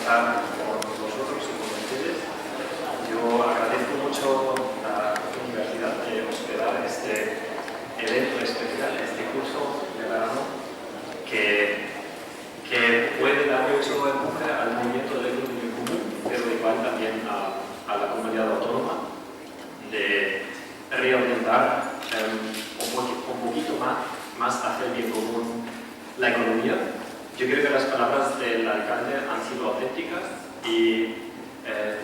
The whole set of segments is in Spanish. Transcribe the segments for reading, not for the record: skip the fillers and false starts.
estar con vosotros y con ustedes. Yo agradezco mucho a la universidad de hospedar este evento especial, este curso de verano, que puede dar mucho empuje al movimiento del economía común, pero igual también a la comunidad autónoma, de reorientar un poquito más hacia el bien común la economía. Yo creo que las palabras del alcalde han sido auténticas y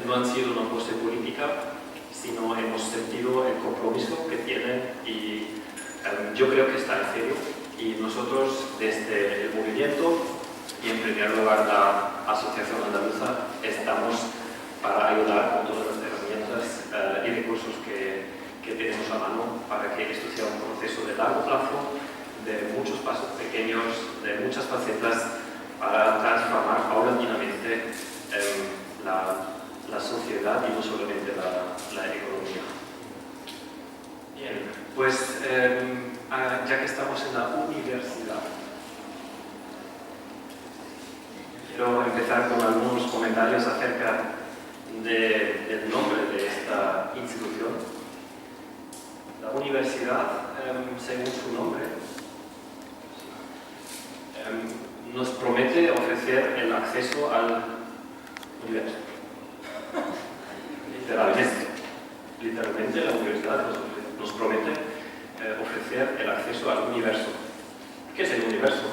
no han sido una pose política, sino hemos sentido el compromiso que tienen y yo creo que está en serio. Y nosotros, desde el movimiento y en primer lugar la Asociación Andaluza, estamos para ayudar con todas las herramientas y recursos que tenemos a mano para que esto sea un proceso de largo plazo, de muchos pasos pequeños, de muchas facetas, para transformar paulatinamente la sociedad y no solamente la economía. Bien, pues ya que estamos en la universidad, quiero empezar con algunos comentarios acerca del nombre de esta institución. La universidad, según su nombre, nos promete ofrecer el acceso al universo. Literalmente la universidad nos promete ofrecer el acceso al universo. ¿Qué es el universo?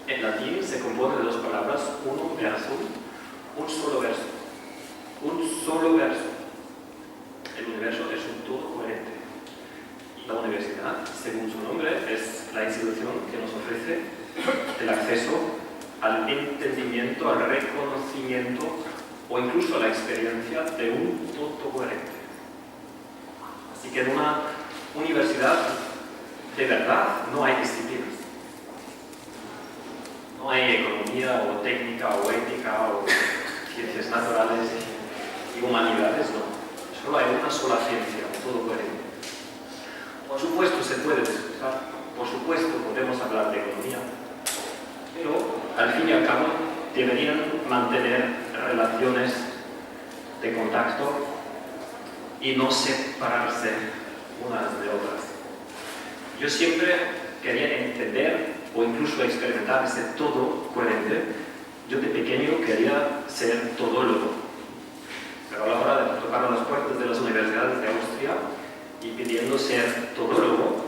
En latín se compone de dos palabras, uno versum, un solo verso. Un solo verso. El universo es un todo coherente. Y la universidad, según su nombre, es la institución que nos ofrece el acceso al entendimiento, al reconocimiento o incluso a la experiencia de un todo coherente. Así que en una universidad de verdad no hay disciplinas. No hay economía o técnica o ética o ciencias naturales y humanidades, no. Solo hay una sola ciencia, un todo coherente. Por supuesto se puede discutir, por supuesto podemos hablar de economía, pero al fin y al cabo deberían mantener relaciones de contacto y no separarse unas de otras. Yo siempre quería entender o incluso experimentar ese todo coherente. Yo de pequeño quería ser todólogo, pero a la hora de tocar a las puertas de las universidades de Austria y pidiendo ser todólogo,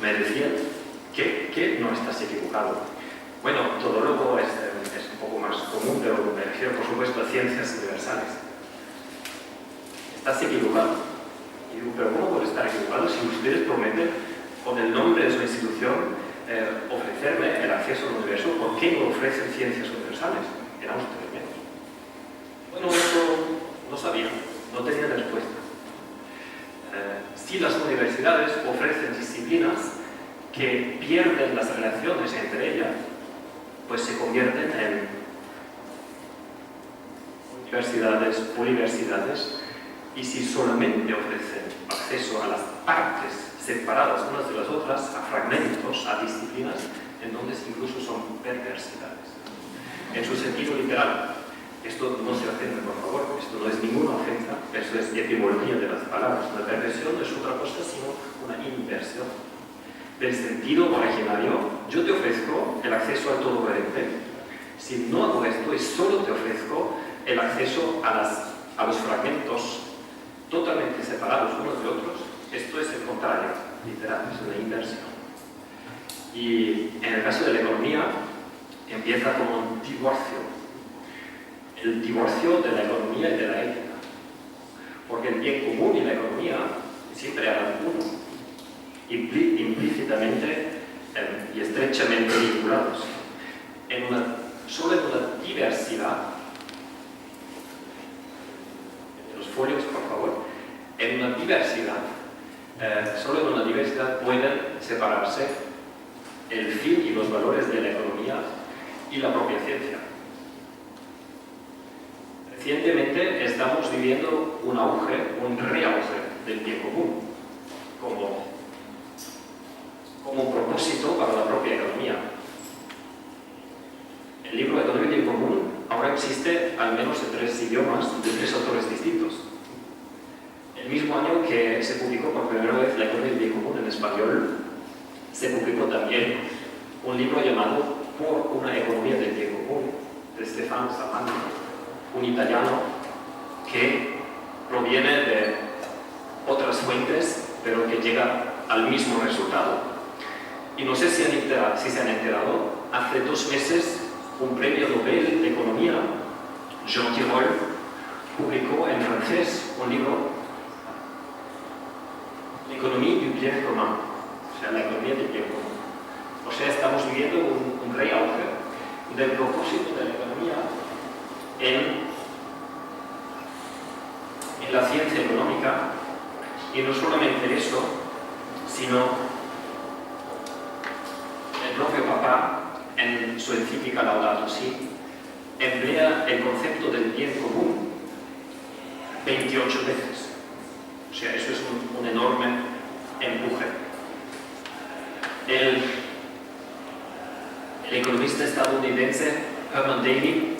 me decían que no estás equivocado. Bueno, todólogo es un poco más común, pero me refiero por supuesto a ciencias universales. Estás equivocado. Y digo, pero ¿cómo puedo estar equivocado si ustedes prometen con el nombre de su institución ofrecerme el acceso al universo? ¿Por qué no ofrecen ciencias universales? En Austria, al menos. Bueno, eso no sabía, no tenía respuesta. Si las universidades ofrecen disciplinas que pierden las relaciones entre ellas, pues se convierten en universidades, y si solamente ofrecen acceso a las partes separadas unas de las otras, a fragmentos, a disciplinas, entonces incluso son perversidades. En su sentido literal, esto no se ofende, por favor, esto no es ninguna ofensa, eso es etimología de las palabras. Una perversión no es otra cosa sino una inversión. Del sentido originario, yo te ofrezco el acceso al todo coherente. Si no hago esto y solo te ofrezco el acceso a los fragmentos totalmente separados unos de otros, esto es el contrario, literal, es una inversión. Y en el caso de la economía, empieza como un divorcio. El divorcio de la economía y de la ética. Porque el bien común y la economía siempre harán uno, implícitamente y estrechamente vinculados. Solo en una diversidad, en los folios, por favor, en una diversidad, solo en una diversidad pueden separarse el fin y los valores de la economía y la propia ciencia. Recientemente estamos viviendo un auge, un reauge del bien común como un propósito para la propia economía. El libro Economía y Bien Común existe al menos en 3 idiomas de 3 autores distintos. El mismo año que se publicó por primera vez La economía del bien común en español, se publicó también un libro llamado Por una economía del bien común, de Stefano Samani, un italiano que proviene de otras fuentes, pero que llega al mismo resultado. Y no sé si se han enterado, hace 2 meses un premio Nobel de Economía, Jean Tirole, publicó en francés un libro, L'économie du bien commun, o sea, la economía del bien común. O sea, estamos viviendo un rey auge del propósito de la economía en la ciencia económica, y no solamente eso, sino el propio Papa, en su encíclica Laudato Si, emplea el concepto del bien común 28 veces. O sea, eso es un enorme empuje. El economista estadounidense Herman Daly,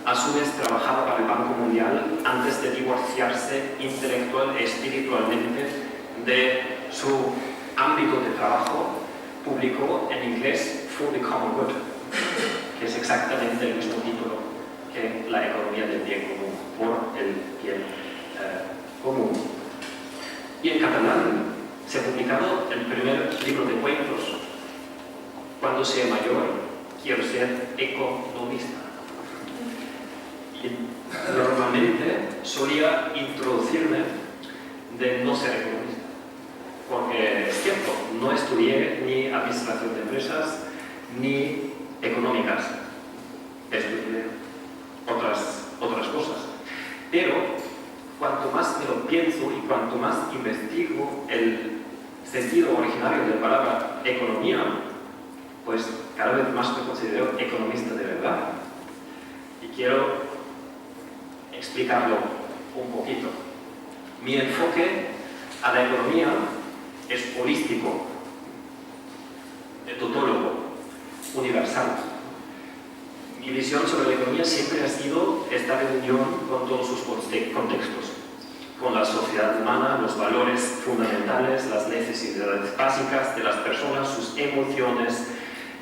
a su vez, trabajaba para el Banco Mundial antes de divorciarse intelectual y espiritualmente de su ámbito de trabajo. Publicó en inglés For the Common Good, que es exactamente el mismo título que La economía del bien común, por el bien común. Y en catalán se ha publicado el primer libro de cuentos, Cuando sea mayor, quiero ser economista. Y normalmente solía introducirme de no ser economista, porque es cierto, no estudié ni administración de empresas ni económicas, estudié otras cosas. Pero cuanto más me lo pienso y cuanto más investigo el sentido originario de la palabra economía, pues cada vez más me considero economista de verdad. Y quiero explicarlo un poquito. Mi enfoque a la economía es holístico, tautólogo, universal. Mi visión sobre la economía siempre ha sido estar en unión con todos sus contextos, con la sociedad humana, los valores fundamentales, las necesidades básicas de las personas, sus emociones,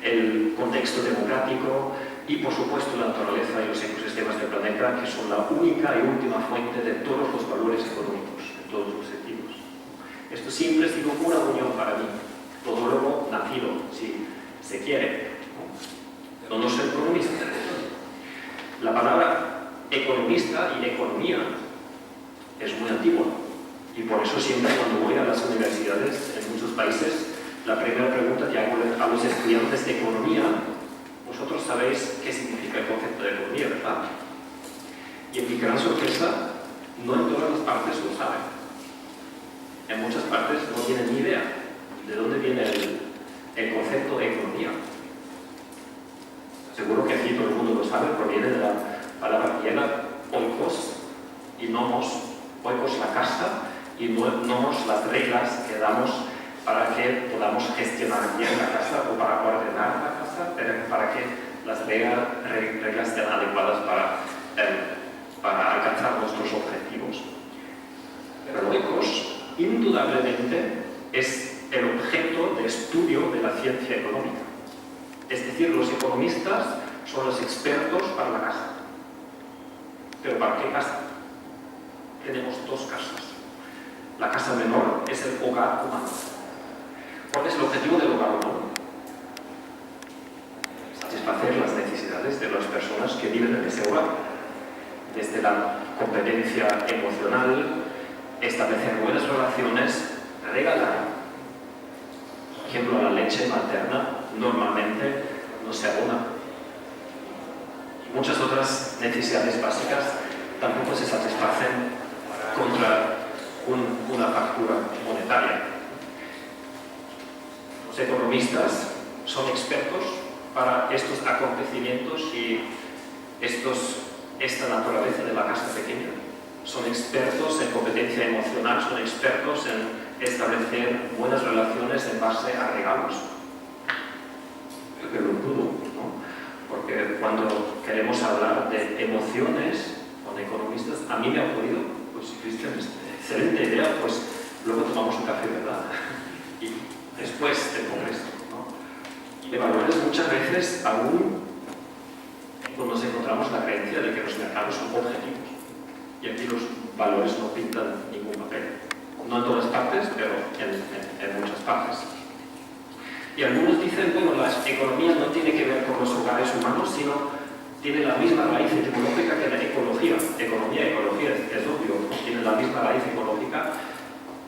el contexto democrático y, por supuesto, la naturaleza y los ecosistemas del planeta, que son la única y última fuente de todos los valores económicos, en todos los sentidos. Esto siempre ha sido una unión para mí, todólogo nacido, si se quiere, pero no soy economista. La palabra economista y economía es muy antigua, y por eso siempre cuando voy a las universidades en muchos países, la primera pregunta que hago a los estudiantes de economía: vosotros sabéis qué significa el concepto de economía, ¿verdad? Y en mi gran sorpresa, no en todas las partes lo saben. En muchas partes no tienen ni idea de dónde viene el concepto de economía. Seguro que aquí todo el mundo lo sabe, proviene de la palabra griega oikos y nomos. Oikos la casa y nomos las reglas que damos para que podamos gestionar bien la casa o para ordenar la casa, para que las reglas estén adecuadas para alcanzar nuestros objetivos. Pero oikos, indudablemente, es el objeto de estudio de la ciencia económica. Es decir, los economistas son los expertos para la casa. ¿Pero para qué casa? Tenemos 2 casas. La casa menor es el hogar humano. ¿Cuál es el objetivo del hogar humano? Satisfacer las necesidades de las personas que viven en ese hogar. Desde la competencia emocional, establecer buenas relaciones, regalar. Por ejemplo, la leche materna normalmente no se abona. Y muchas otras necesidades básicas tampoco se satisfacen contra una factura monetaria. Los economistas son expertos para estos acontecimientos y esta naturaleza de la casa pequeña. Son expertos en competencia emocional, son expertos en establecer buenas relaciones en base a regalos. Yo que lo dudo, ¿no? Porque cuando queremos queremos hablar de emociones con economistas, a mí me ha ocurrido, pues Cristian, excelente idea, pues luego tomamos un café, ¿verdad? Y después del congreso, ¿no? Y de valores muchas veces aún nos encontramos la creencia de que los mercados son objetivos. Y aquí los valores no pintan ningún papel. No en todas partes, pero en muchas partes. Y algunos dicen, bueno, la economía no tiene que ver con los hogares humanos, sino tiene la misma raíz etimológica que la ecología. Economía, es obvio, tiene la misma raíz ecológica,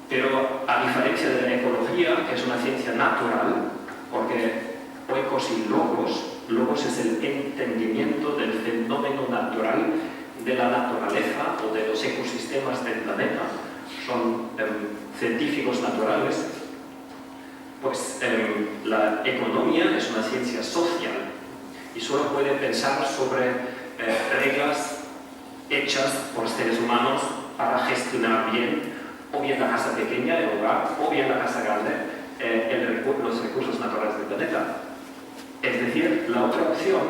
pero a diferencia de la ecología, que es una ciencia natural, porque oikos y logos es el entendimiento del fenómeno natural de la naturaleza o de los ecosistemas del planeta, son científicos naturales, pues la economía es una ciencia social y solo puede pensar sobre reglas hechas por seres humanos para gestionar bien, o bien la casa pequeña, el hogar, o bien la casa grande, los recursos naturales del planeta. Es decir, la otra opción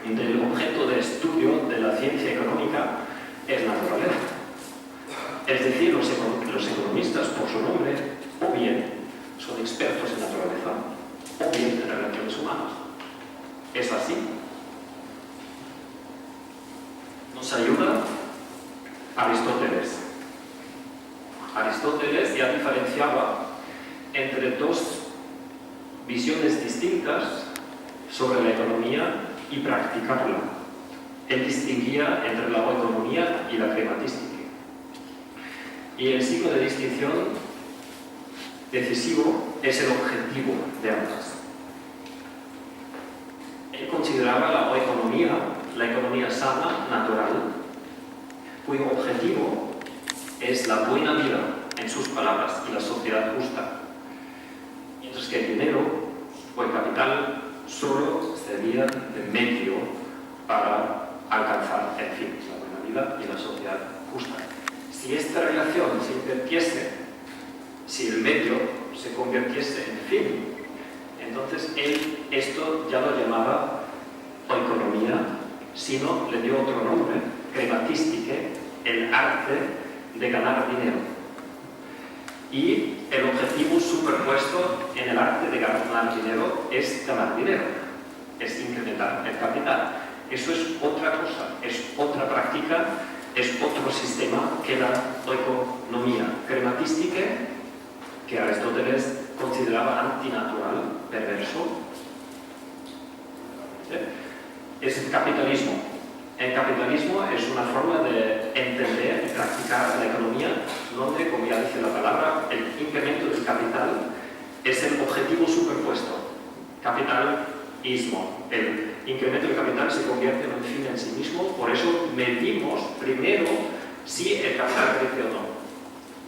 del objeto de estudio de la ciencia económica es naturaleza. Es decir, los economistas, por su nombre, o bien son expertos en naturaleza, o bien en relaciones humanas. Es así. Nos ayuda Aristóteles. Aristóteles ya diferenciaba entre dos visiones distintas sobre la economía y practicarla. Él distinguía entre la oikonomía y la crematística. Y el signo de distinción decisivo es el objetivo de ambas. Él consideraba la oikonomía, la economía sana, natural, cuyo objetivo es la buena vida, en sus palabras, y la sociedad justa. Mientras que el dinero o el capital solo servía de medio para alcanzar el fin, la buena vida y la sociedad justa. Si esta relación se invirtiese, si el medio se convirtiese en fin, entonces él esto ya lo llamaba oikonomía, sino le dio otro nombre, crematística, el arte de ganar dinero. Y el objetivo superpuesto en el arte de ganar dinero es ganar dinero, es incrementar el capital. Eso es otra cosa, es otra práctica, es otro sistema que la oikonomía crematística, que Aristóteles consideraba antinatural, perverso. Es el capitalismo. El capitalismo es una forma de entender y practicar la economía donde, como ya dice la palabra, el incremento del capital es el objetivo superpuesto. Capitalismo. El incremento del capital se convierte en un fin en sí mismo, por eso medimos primero si el capital crece o no.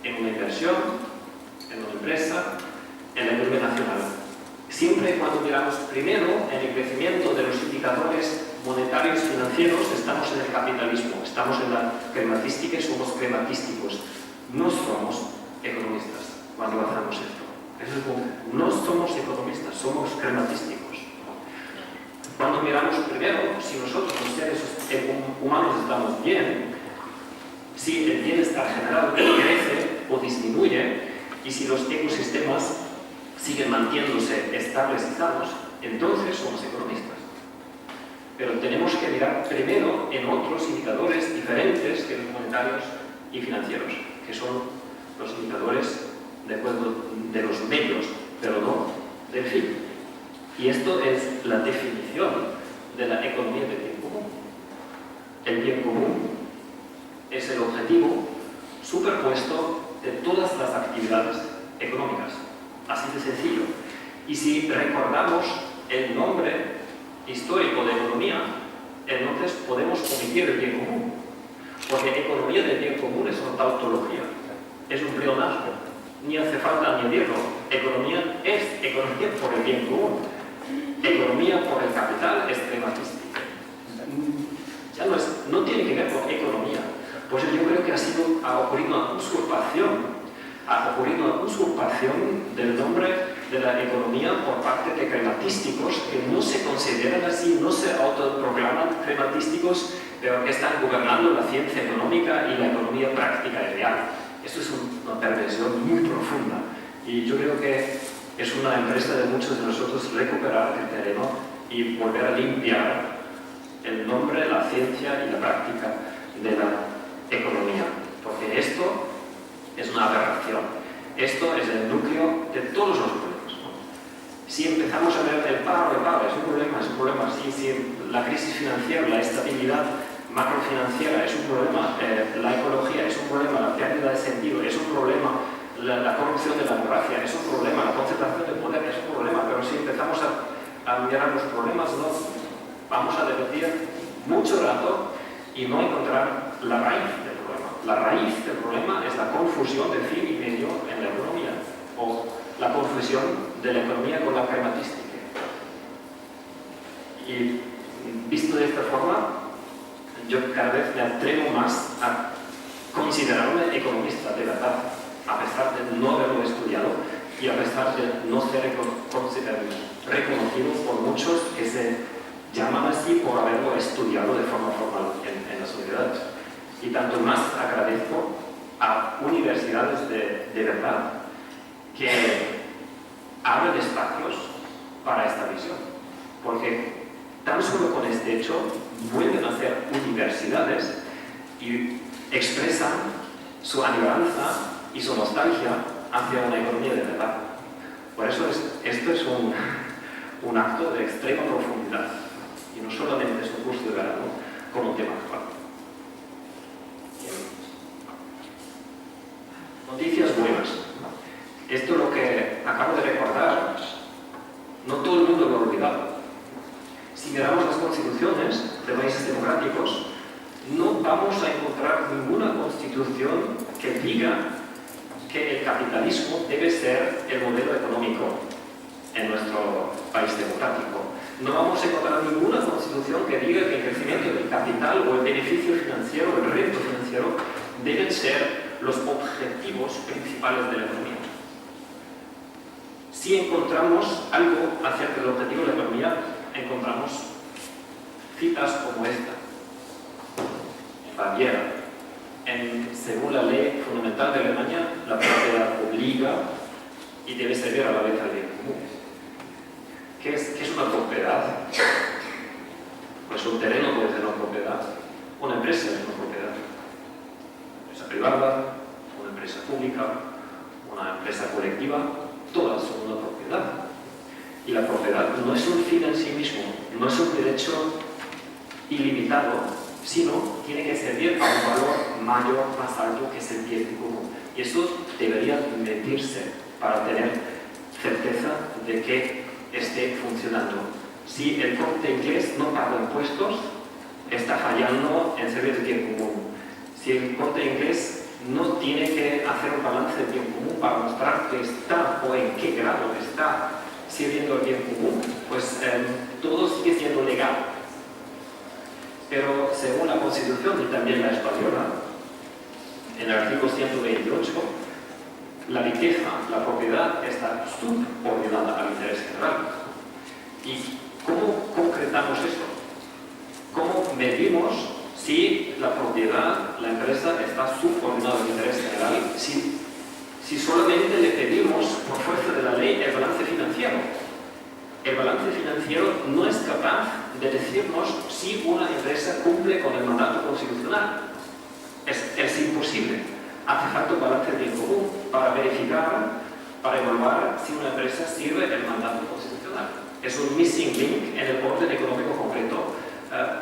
En una inversión, en una empresa, en la economía nacional. Siempre cuando miramos primero en el crecimiento de los indicadores monetarios financieros, estamos en el capitalismo, estamos en la crematística y somos crematísticos. No somos economistas cuando hacemos esto. No somos economistas, somos crematísticos. Cuando miramos primero si nosotros los seres humanos estamos bien, si el bienestar general crece o disminuye y si los ecosistemas siguen manteniéndose estables y sanos, entonces somos economistas. Pero tenemos que mirar primero en otros indicadores diferentes que los monetarios y financieros, que son los indicadores de los medios, pero no del fin. Y esto es la definición de la economía del bien común. El bien común es el objetivo superpuesto de todas las actividades económicas. Así de sencillo. Y si recordamos el nombre histórico de economía, entonces podemos omitir el bien común. Porque economía del bien común es una tautología, es un pleonasmo. Ni hace falta añadirlo. Economía es economía por el bien común. Economía por el capital es crematística. Ya no tiene que ver con economía. Pues yo creo que ha ocurrido una usurpación del nombre de la economía por parte de crematísticos que no se consideran así, no se autoproclaman crematísticos, pero que están gobernando la ciencia económica y la economía práctica y real. Esto es una perversión muy profunda y yo creo que es una empresa de muchos de nosotros recuperar el terreno y volver a limpiar el nombre, la ciencia y la práctica de la economía, porque esto es una aberración. Esto es el núcleo de todos los problemas, ¿no? Si empezamos a ver el paro, es un problema, si la crisis financiera, la estabilidad macrofinanciera es un problema, la ecología es un problema, la pérdida de sentido es un problema, la corrupción de la democracia es un problema, la concentración de poder es un problema, pero si empezamos a mirar los problemas, ¿no? Vamos a debatir mucho rato y no encontrar la raíz del problema. La raíz del problema es la confusión de fin y medio en la economía, o la confusión de la economía con la crematística. Y visto de esta forma, yo cada vez me atrevo más a considerarme economista de verdad, a pesar de no haberlo estudiado y a pesar de no ser reconocido por muchos que se llaman así por haberlo estudiado de forma formal en las universidades. Y tanto más agradezco a universidades de verdad que abren espacios para esta visión, porque tan solo con este hecho vuelven a ser universidades y expresan su añoranza y su nostalgia hacia una economía de verdad. Por eso esto es un acto de extrema profundidad y no solamente es un curso de verano con un tema actual. Noticias buenas. Esto es lo que acabo de recordar. No todo el mundo lo ha olvidado. Si miramos las constituciones de países democráticos, no vamos a encontrar ninguna constitución que diga que el capitalismo debe ser el modelo económico en nuestro país democrático. No vamos a encontrar ninguna constitución que diga que el crecimiento del capital o el beneficio financiero o el rédito financiero deben ser los objetivos principales de la economía. Si encontramos algo acerca del objetivo de la economía, encontramos citas como esta. En Baviera, según la ley fundamental de Alemania, la propiedad obliga y debe servir a la vez al bien común. ¿Qué es una propiedad? Pues un terreno puede ser una propiedad, una empresa es una propiedad. Una empresa privada, una empresa pública, una empresa colectiva, todas son una propiedad. Y la propiedad no es un fin en sí mismo, no es un derecho ilimitado, sino tiene que servir a un valor mayor, más alto, que es el bien común. Y eso debería medirse para tener certeza de que esté funcionando. Si el Corte Inglés no paga impuestos, está fallando en servir el bien común. Si el Corte Inglés no tiene que hacer un balance del bien común para mostrar que está o en qué grado está sirviendo el bien común, pues todo sigue siendo legal. Pero según la Constitución y también la española, en el artículo 128, la riqueza, la propiedad está subordinada al interés general. ¿Y cómo concretamos esto? ¿Cómo medimos si la propiedad, la empresa, está subordinada al interés general? Si solamente le pedimos, por fuerza de la ley, el balance financiero. El balance financiero no es capaz de decirnos si una empresa cumple con el mandato constitucional. Es imposible. Hace falta un balance bien común para verificar, para evaluar si una empresa sirve el mandato constitucional. Es un missing link en el orden económico concreto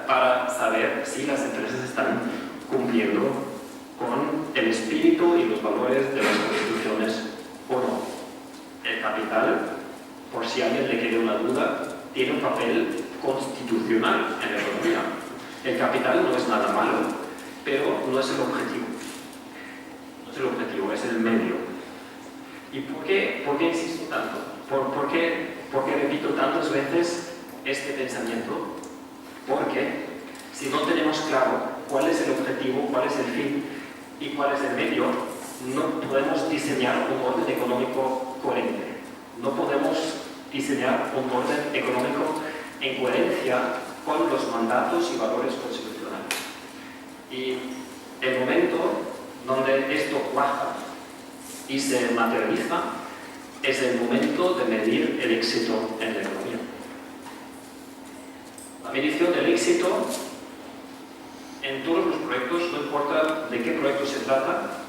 para saber si las empresas están cumpliendo con el espíritu y los valores de las constituciones o no. El capital, por si alguien le quede una duda, tiene un papel constitucional en la economía. El capital no es nada malo, pero no es el objetivo. No es el objetivo, es el medio. ¿Y por qué insisto tanto? ¿Por qué repito tantas veces este pensamiento? Porque si no tenemos claro cuál es el objetivo, cuál es el fin y cuál es el medio, no podemos diseñar un orden económico coherente. No podemos diseñar un orden económico en coherencia con los mandatos y valores constitucionales. Y el momento donde esto cuaja y se materializa es el momento de medir el éxito en la economía. La medición del éxito en todos los proyectos, no importa de qué proyecto se trata,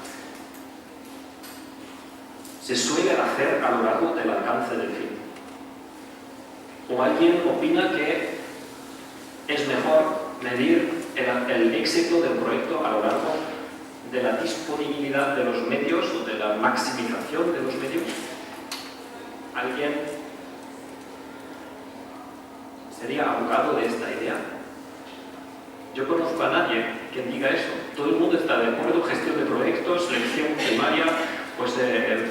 se suele hacer a lo largo del alcance del fin. O alguien opina que es mejor medir el éxito del proyecto a lo largo de la disponibilidad de los medios o de la maximización de los medios. ¿Alguien sería abogado de esta idea? Yo conozco a nadie que diga eso. Todo el mundo está de acuerdo, gestión de proyectos, selección primaria, pues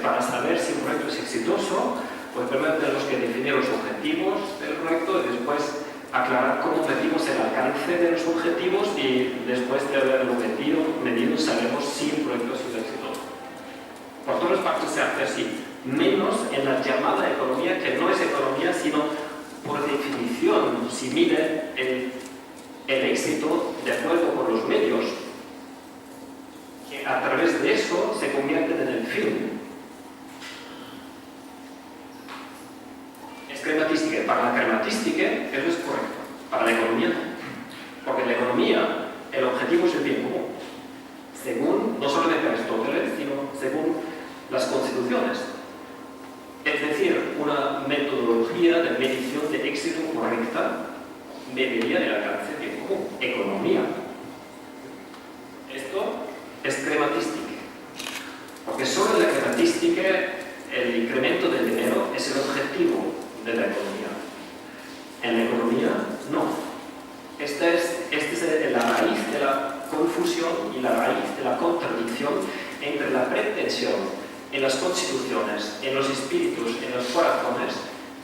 para saber si un proyecto es exitoso, pues primero tenemos que definir los objetivos del proyecto y después aclarar cómo medimos el alcance de los objetivos y después de haberlo medido sabemos si el proyecto ha sido exitoso. Por todas partes se hace así, menos en la llamada economía, que no es economía, sino por definición, si mide el éxito de acuerdo con los medios, que a través de eso se convierten en el fin. Es crematística. Para la crematística eso es correcto, para la economía no. Porque en la economía el objetivo es el bien común, según no solamente Aristóteles, sino según las constituciones. Es decir, una metodología de medición de éxito correcta mediría el alcance del bien común, economía. Esto es crematística, porque solo en la crematística el incremento del dinero es el objetivo de la economía. En la economía, no. Esta es la raíz de la confusión y la raíz de la contradicción entre la pretensión en las constituciones, en los espíritus, en los corazones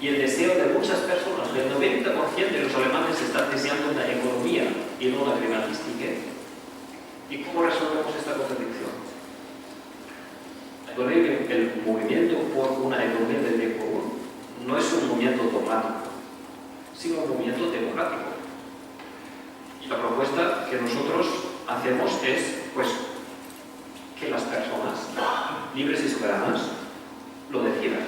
y el deseo de muchas personas. El 90% de los alemanes están deseando una economía y no una crematística. ¿Y cómo resolvemos esta contradicción? El movimiento por una economía del bien común no es un movimiento dogmático, sino un movimiento democrático. Y la propuesta que nosotros hacemos es, pues, que las personas libres y soberanas lo decidan.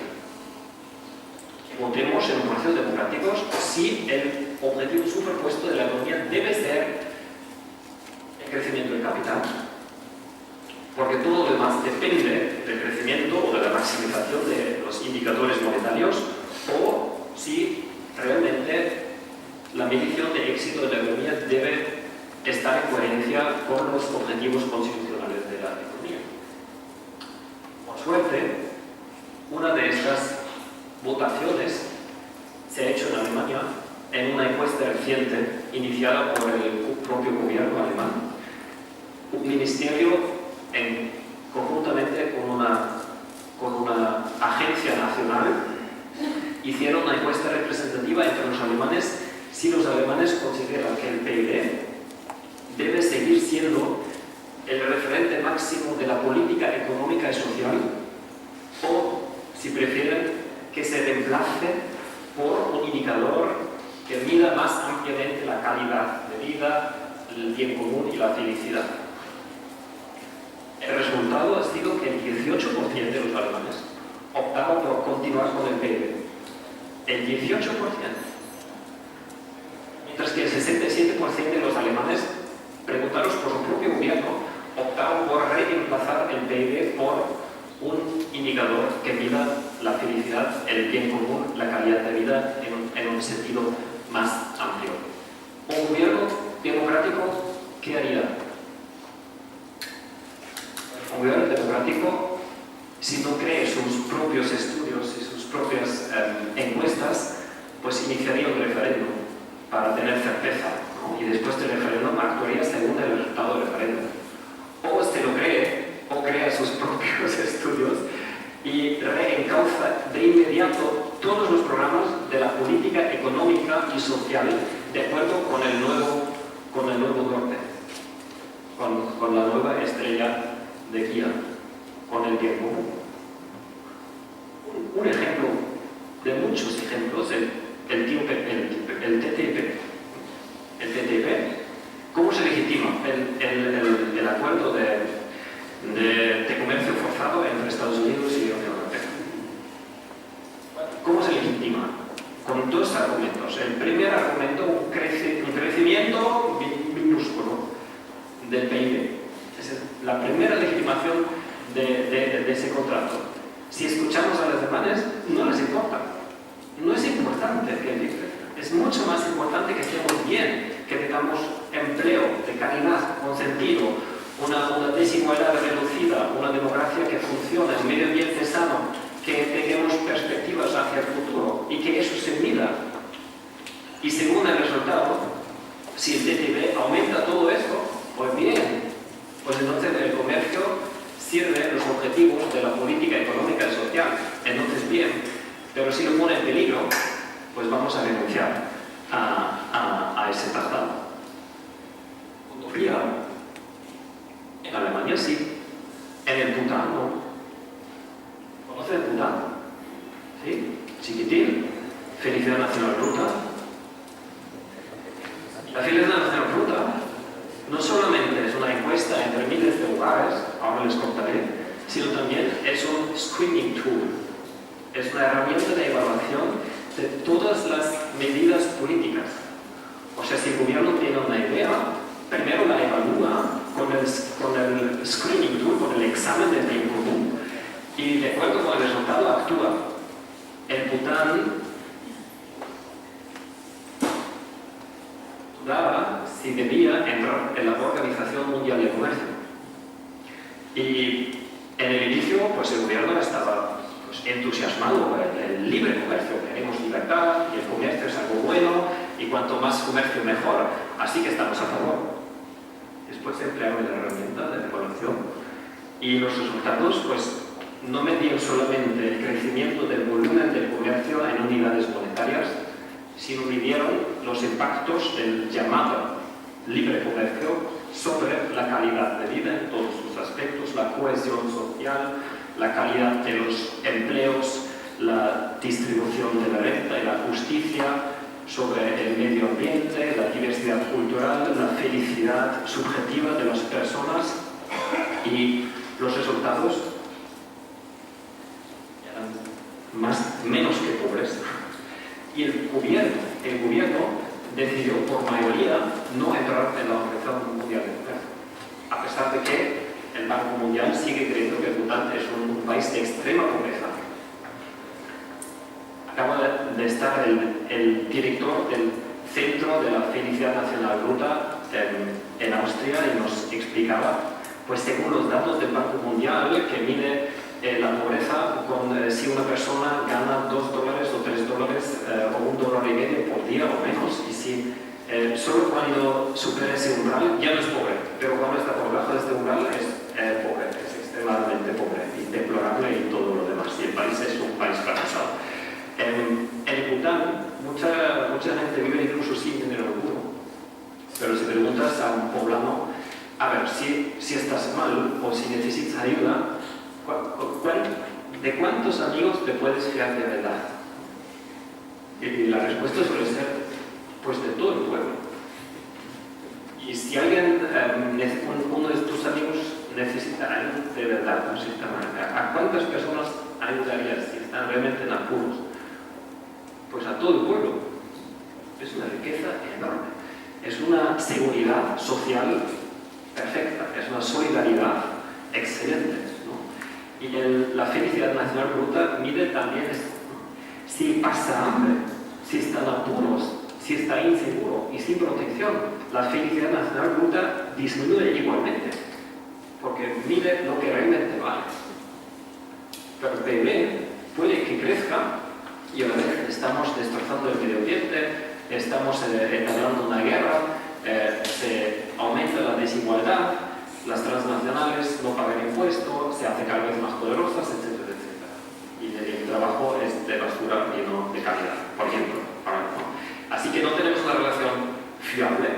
Que votemos en un proceso democrático si el objetivo superpuesto de la economía debe ser el crecimiento del capital, porque todo lo demás depende del crecimiento o de la maximización de los indicadores monetarios, o si realmente la medición de éxito de la economía debe estar en coherencia con los objetivos constitucionales de la economía. Por suerte, una de estas votaciones se ha hecho en Alemania en una encuesta reciente iniciada por el propio gobierno alemán. Un ministerio conjuntamente con una agencia nacional hicieron una encuesta representativa entre los alemanes si los alemanes consideran que el PIB debe seguir siendo el referente máximo de la política económica y social, o si prefieren que se reemplace por un indicador que mida más ampliamente la calidad de vida, el bien común y la felicidad. El resultado ha sido que el 18% de los alemanes optaban por continuar con el PIB. El 18%. Mientras que el 67% de los alemanes, preguntados por su propio gobierno, optaron por reemplazar el PIB por un indicador que mida la felicidad, el bien común, la calidad de vida en un sentido más amplio. Un gobierno democrático, ¿qué haría? Un gobierno democrático, si no cree sus propios estudios y sus propias encuestas, pues iniciaría un referéndum para tener certeza, ¿no? Y después del referéndum actuaría según el resultado del referéndum. O se lo cree, o crea sus propios estudios y reencauza de inmediato todos los programas de la política económica y social de acuerdo con el nuevo norte, con la nueva estrella de guía, con el bien común. Un ejemplo de muchos ejemplos, el TTIP. El TTIP, ¿cómo se legitima el acuerdo de comercio forzado entre Estados Unidos y la Unión Europea? ¿Cómo se legitima? Con dos argumentos. El primer argumento, un crecimiento minúsculo del PIB. Esa es la primera legitimación de ese contrato. Si escuchamos a los alemanes, no les importa. No es importante que crezca. Es mucho más importante que estemos bien, que tengamos empleo de calidad, con sentido, una desigualdad reducida, una democracia que funcione, un medio ambiente sano, que tengamos perspectivas hacia el futuro y que eso se mida. Y según el resultado, si el TTIP aumenta todo eso, pues bien, pues entonces el comercio sirve los objetivos de la política económica y social, entonces bien, pero si lo pone en peligro, pues vamos a renunciar a ese tratado. Utopía. En Alemania sí, en el Bután no. ¿Conoce el Bután? ¿Sí? Chiquitín, Felicidad Nacional Bruta. La Felicidad Nacional Bruta no solamente es una encuesta entre miles de hogares, ahora les contaré, sino también es un screening tool. Es una herramienta de evaluación de todas las medidas políticas. O sea, si el gobierno tiene una idea, primero la evalúa con el screening tool, con el examen del bien común, y de acuerdo con el resultado actúa. El Bután dudaba si debía entrar en la Organización Mundial de Comercio. Y en el inicio, pues el gobierno estaba entusiasmado por el libre comercio. Queremos libertad y el comercio es algo bueno y cuanto más comercio mejor, así que estamos a favor. Después se emplearon la herramienta de evaluación y los resultados pues no medían solamente el crecimiento del volumen del comercio en unidades monetarias, sino midieron los impactos del llamado libre comercio sobre la calidad de vida en todos sus aspectos, la cohesión social, la calidad de los empleos, la distribución de la renta y la justicia, sobre el medio ambiente, la diversidad cultural, la felicidad subjetiva de las personas, y los resultados eran menos que pobres. Y el gobierno decidió por mayoría no entrar en la Organización Mundial de Comercio, a pesar de que el Banco Mundial sigue creyendo que Bután es un país de extrema pobreza. Acaba de estar el director del Centro de la Felicidad Nacional Bruta en Austria y nos explicaba, pues según los datos del Banco Mundial, que mide la pobreza si una persona gana $2 o $3 o $1,50 por día o menos, y si solo cuando supera ese umbral ya no es pobre, pero cuando está por debajo de este umbral es pobre, es extremadamente pobre y deplorable y todo lo demás, y el país es un país fracasado. En Bután mucha gente vive incluso sin dinero alguno, pero si preguntas a un poblano, a ver, si estás mal o si necesitas ayuda, ¿de cuántos amigos te puedes fiar de verdad? Y la respuesta suele ser, pues de todo el pueblo. Y si alguien, uno de tus amigos necesita ayuda de verdad, ¿a cuántas personas ayudarías si están realmente en apuros? Pues a todo el pueblo. Es una riqueza enorme. Es una seguridad social perfecta, es una solidaridad excelente, ¿no? Y la Felicidad Nacional Bruta mide también esto, ¿no? Si pasa hambre, si está en apuros, si está inseguro y sin protección, la Felicidad Nacional Bruta disminuye igualmente, porque mide lo que realmente vale. Pero el PIB puede que crezca y a la vez estamos destrozando el medio ambiente, estamos entablando una guerra, se aumenta la desigualdad, las transnacionales no pagan impuestos, se hacen cada vez más poderosas, etcétera, etcétera. Y el trabajo es de basura y no de calidad, por ejemplo. Así que no tenemos una relación fiable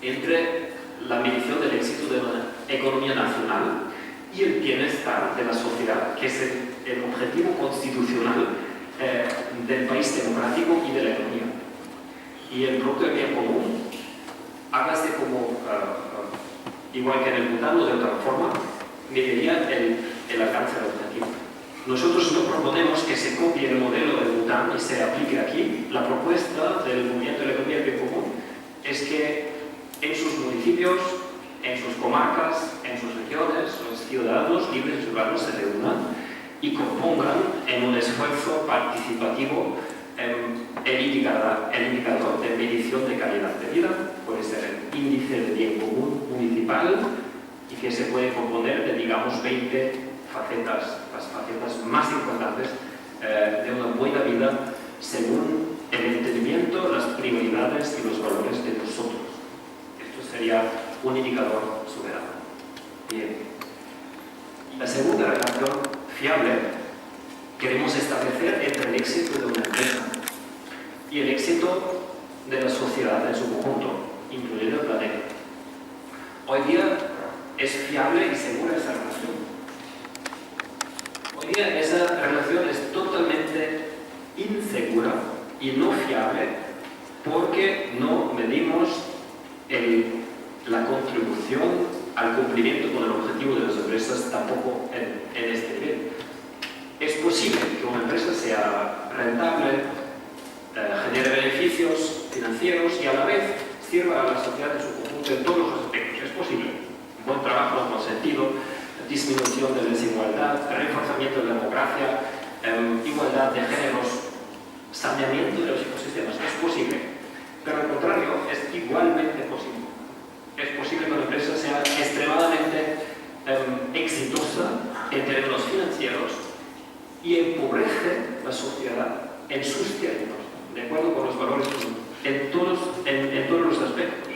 entre la medición del éxito de una economía nacional y el bienestar de la sociedad, que es el objetivo constitucional del país democrático y de la economía. Y el producto de bien común, hágase como, igual que en el Bután o de otra forma, mediría el alcance del objetivo. Nosotros no proponemos que se copie el modelo del Bután y se aplique aquí. La propuesta del movimiento de la economía del bien común es que en sus municipios, en sus comarcas, en sus regiones, los ciudadanos libres y urbanos se reúnan y compongan en un esfuerzo participativo el indicador de medición de calidad de vida. Puede ser el índice de bien común municipal y que se puede componer de, digamos, 20 facetas, las facetas más importantes de una buena vida según el entendimiento, las prioridades y los valores de nosotros. Esto sería un indicador soberano. Bien. La segunda relación fiable queremos establecer entre el éxito de una empresa y el éxito de la sociedad en su conjunto, incluido el planeta. Hoy día es fiable y segura esa relación. Hoy día esa relación es totalmente insegura y no fiable porque no medimos la contribución al cumplimiento con el objetivo de las empresas tampoco en este nivel. Es posible que una empresa sea rentable, genere beneficios financieros y a la vez sirva a la sociedad en su conjunto en todos los aspectos. Es posible. Buen trabajo en buen sentido, disminución de la desigualdad, reforzamiento de la democracia, igualdad de géneros, saneamiento de los ecosistemas. Es posible. Pero al contrario, es igualmente posible. Es posible que una empresa sea extremadamente exitosa en términos financieros y empobrece la sociedad en sus términos, de acuerdo con los valores en todos los aspectos.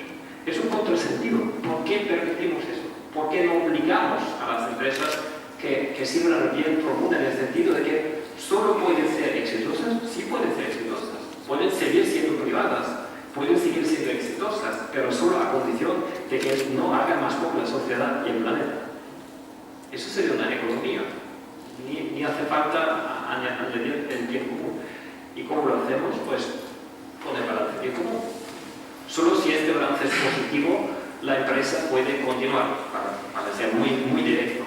Es un contrasentido. ¿Por qué permitimos eso? ¿Por qué no obligamos a las empresas que sirven al bien común en el sentido de que solo pueden ser exitosas? Sí pueden ser exitosas. Pueden seguir siendo privadas, pueden seguir siendo exitosas, pero solo a condición de que no hagan más por la sociedad y el planeta. Eso sería una economía. Ni hace falta añadir el bien común. ¿Y cómo lo hacemos? Pues con el balance bien común. Solo si este balance es positivo, la empresa puede continuar, para ser muy directo.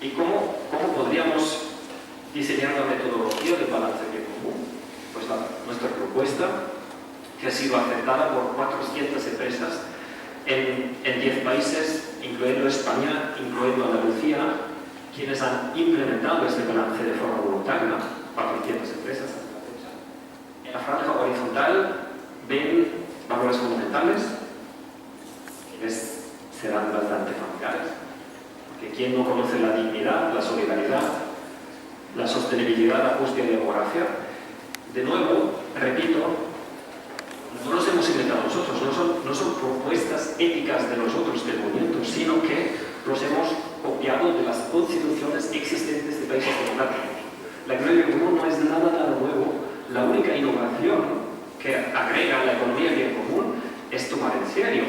¿Y cómo podríamos diseñar la metodología del balance bien común? Pues nuestra propuesta, que ha sido aceptada por 400 empresas en 10 países, incluyendo España, incluyendo Andalucía, quienes han implementado este balance de forma voluntaria, 400 empresas hasta la fecha. En la franja horizontal ven valores fundamentales, que les serán bastante familiares, porque quien no conoce la dignidad, la solidaridad, la sostenibilidad, la justicia y la democracia. De nuevo, repito, no los hemos inventado nosotros, no son propuestas éticas de nosotros del movimiento, sino que los hemos copiado de las constituciones existentes de países democráticos. La economía bien común no es nada nuevo. La única innovación que agrega la economía bien común es tomar en serio,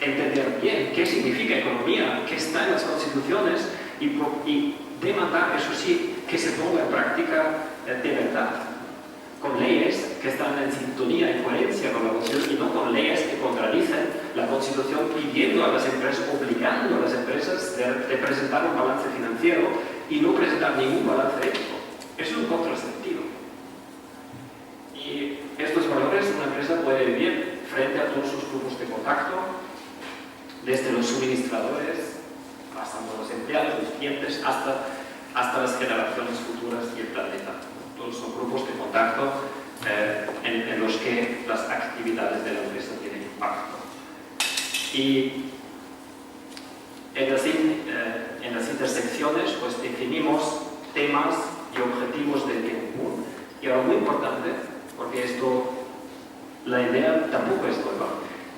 entender bien qué significa economía, qué está en las constituciones y demandar, eso sí, que se ponga en práctica de verdad, con leyes que están en sintonía, en coherencia con la Constitución, y no con leyes que contradicen la Constitución, pidiendo a las empresas, obligando a las empresas de presentar un balance financiero y no presentar ningún balance ético. Es un contrasentido. Y estos valores una empresa puede vivir frente a todos sus grupos de contacto, desde los suministradores, pasando a los empleados, los clientes, hasta las generaciones futuras y el planeta. Todos son grupos de contacto en los que las actividades de la empresa tienen impacto. Y en las intersecciones pues definimos temas y objetivos del bien común. Y ahora muy importante, porque la idea tampoco es nueva,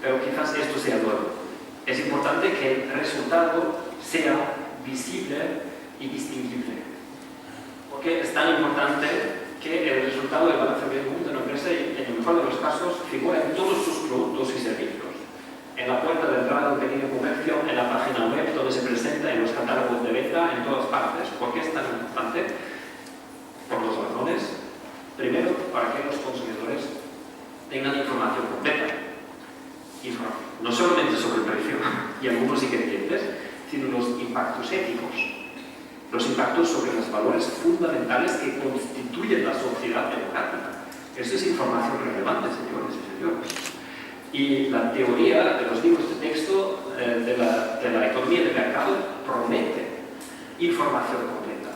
pero quizás esto sea nuevo. Es importante que el resultado sea visible y distinguible. Porque es tan importante que el resultado del balance bien común de una empresa, en el mejor de los casos, figura en todos sus productos y servicios. En la puerta de entrada de un pequeño comercio, en la página web, donde se presenta, en los catálogos de venta, en todas partes. ¿Por qué es tan importante? Por dos razones. no solamente sobre el precio y algunos ingredientes, sino los impactos éticos, los impactos sobre los valores fundamentales que constituyen la sociedad democrática. Eso es información relevante, señores y señores. Y la teoría de los libros de texto de la economía de mercado promete información completa,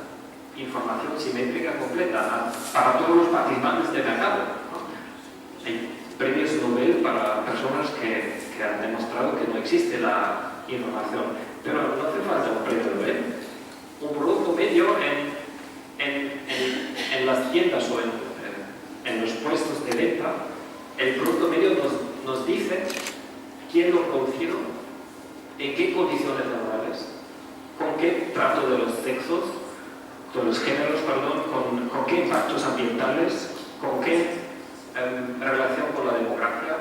información simétrica completa para todos los participantes del mercado, ¿no? Hay premios Nobel para personas que han demostrado que no existe la información, pero no hace falta un premio Nobel. Un producto medio en las tiendas o en los puestos de venta, el producto medio nos dice quién lo produjo, en qué condiciones laborales, con qué trato de los sexos, de los géneros, perdón, con qué impactos ambientales, con qué relación con la democracia,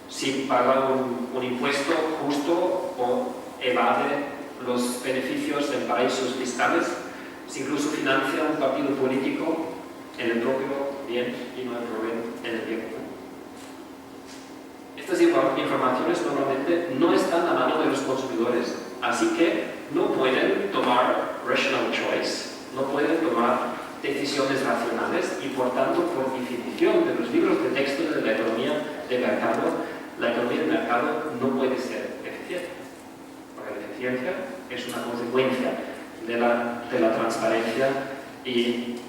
si paga un impuesto justo o evade los beneficios en paraísos fiscales, si incluso financia un partido político en el propio bien y no en el bien común. Estas informaciones normalmente no están a mano de los consumidores, así que no pueden tomar rational choice, no pueden tomar decisiones racionales y por tanto, por definición de los libros de texto de la economía de mercado, la economía de mercado no puede ser eficiente, porque la eficiencia es una consecuencia de la transparencia y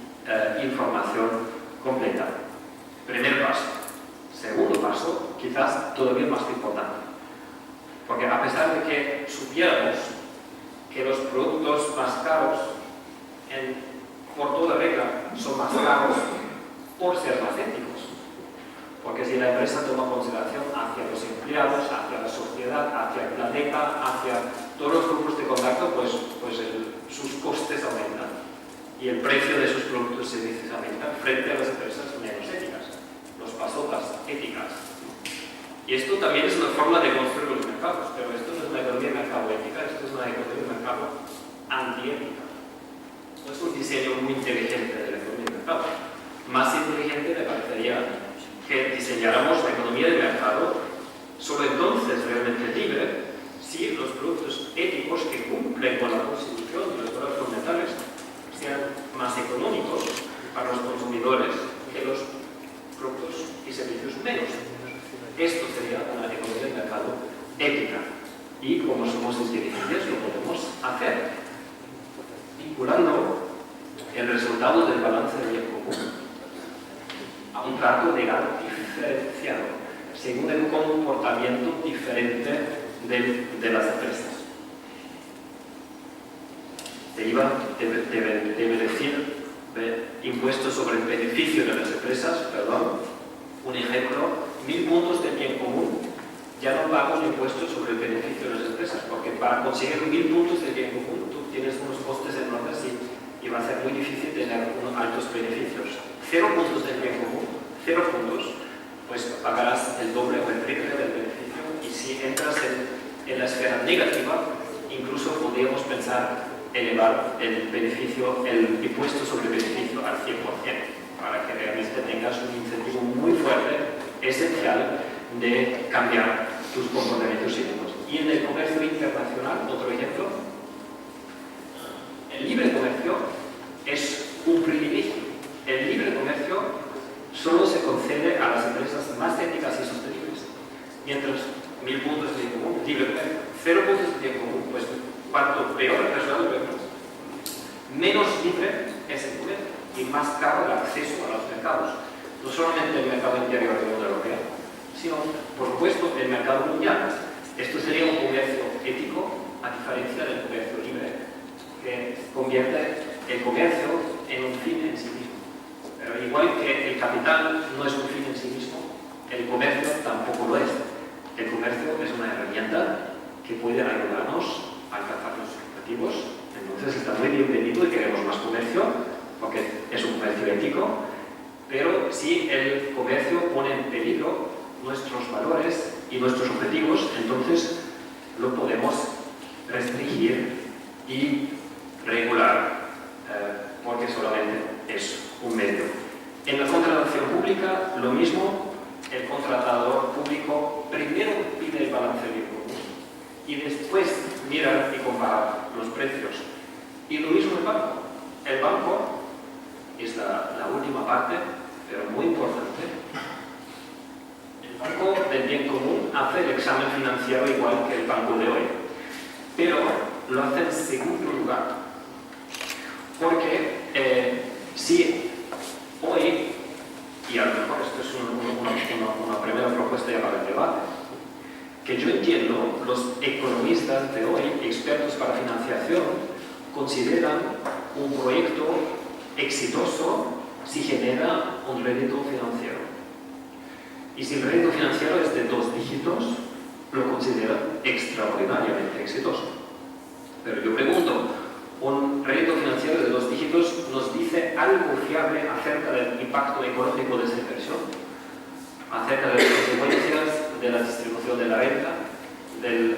información completa. Primer paso. Segundo paso, quizás todavía más importante, porque a pesar de que supiéramos que los productos más caros por toda regla son más caros por ser más éticos, porque si la empresa toma consideración hacia los empleados, hacia la sociedad, hacia el planeta, hacia todos los grupos de contacto, pues sus costes aumentan y el precio de sus productos y servicios aumenta frente a las empresas menos éticas, los pasotas éticas. Y esto también es una forma de construir los mercados, pero esto no es una economía de mercado ética, esto es una economía de mercado antiética. No es un diseño muy inteligente de la economía de mercado. Más inteligente me parecería que diseñáramos la economía de mercado solo entonces realmente libre si los productos éticos que cumplen con la Constitución y los valores fundamentales sean más económicos para los consumidores que los productos y servicios menos. Esto sería una economía de mercado ética y como somos inteligentes lo podemos hacer vinculando el resultado del balance de bien común a un trato legal diferenciado según el comportamiento diferente de las empresas. Se iba debe decir impuestos sobre el beneficio de las empresas, un ejemplo, 1000 puntos de bien común, ya no pagamos impuestos sobre el beneficio de las empresas, porque para conseguir 1000 puntos de bien común tú tienes unos costes enormes y va a ser muy difícil tener unos altos beneficios. 0 puntos de bien común, 0 puntos, pues pagarás el doble o el triple del beneficio, y si entras en la esfera negativa, incluso podríamos pensar elevar el beneficio, el impuesto sobre el beneficio al 100%, para que realmente tengas un incentivo muy fuerte, esencial, de cambiar tus comportamientos éticos. Y en el comercio internacional, otro ejemplo, el libre comercio es un privilegio. El libre comercio solo se concede a las empresas más éticas y sostenibles, mientras 1000 puntos de bien común, libre comercio, 0 puntos de bien común, pues cuanto peor el resultado de ventas, menos libre es el comercio y más caro el acceso a los mercados. No solamente el mercado interior de la Unión Europea, sino, por supuesto, el mercado mundial. Esto sería un comercio ético, a diferencia del comercio libre, que convierte el comercio en un fin en sí mismo. Pero igual que el capital no es un fin en sí mismo, el comercio tampoco lo es. El comercio es una herramienta que puede ayudarnos a alcanzar los objetivos. Entonces está muy bienvenido y queremos más comercio, porque es un comercio ético, pero si el comercio pone en peligro nuestros valores y nuestros objetivos, entonces lo podemos restringir y regular, porque solamente es un medio. En la contratación pública, lo mismo, el contratador público primero y después mirar y comparar los precios. Y lo mismo el banco. El banco es la última parte, pero muy importante. El banco del bien común hace el examen financiero igual que el banco de hoy, pero lo hace en segundo lugar. Porque si hoy, y a lo mejor esto es una primera propuesta ya para el debate, que yo entiendo, los economistas de hoy, expertos para financiación, consideran un proyecto exitoso si genera un rédito financiero. Y si el rédito financiero es de 2 dígitos, lo consideran extraordinariamente exitoso. Pero yo pregunto, ¿un rédito financiero de 2 dígitos nos dice algo fiable acerca del impacto económico de esa inversión? Acerca de las consecuencias de la distribución de la renta, de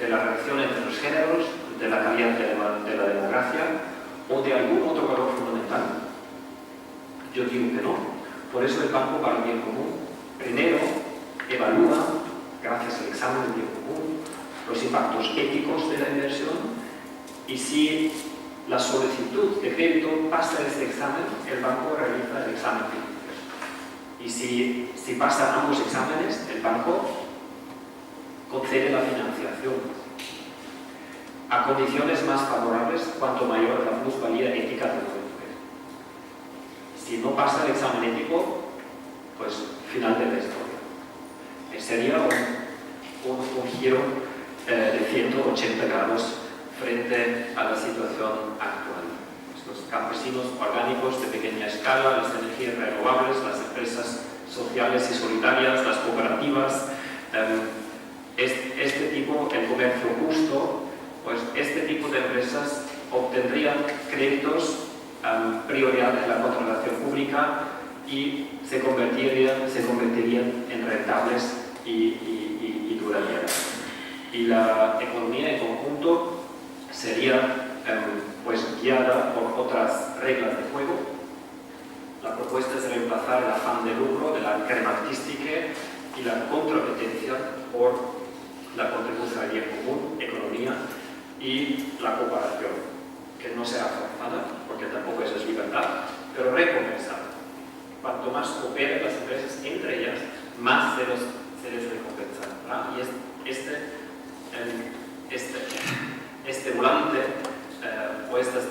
la relación entre los géneros, de la calidad de la democracia o de algún otro valor fundamental? Yo digo que no. Por eso el Banco para el Bien Común primero evalúa, gracias al examen del bien común, los impactos éticos de la inversión, y si la solicitud de crédito pasa este examen, el banco realiza el examen financiero. Y si pasa ambos exámenes, el banco concede la financiación a condiciones más favorables cuanto mayor la plusvalía ética del proyecto. Si no pasa el examen ético, pues final de la historia. Sería un giro de 180 grados frente a la situación actual. Estos campesinos orgánicos de pequeña escala, las energías renovables, las empresas sociales y solidarias, las cooperativas, este tipo, el comercio justo, pues este tipo de empresas obtendrían créditos prioridad en la contratación pública y se convertirían en rentables y duraderas. Y la economía en conjunto sería pues guiada por otras reglas de juego. La propuesta es reemplazar el afán de lucro de la crematística y la competencia por la contribución al bien común, economía y la cooperación, que no será forzada, porque tampoco eso es libertad, pero recompensada. Cuanto más cooperen las empresas entre ellas, más se les recompensará. Y este volante o estas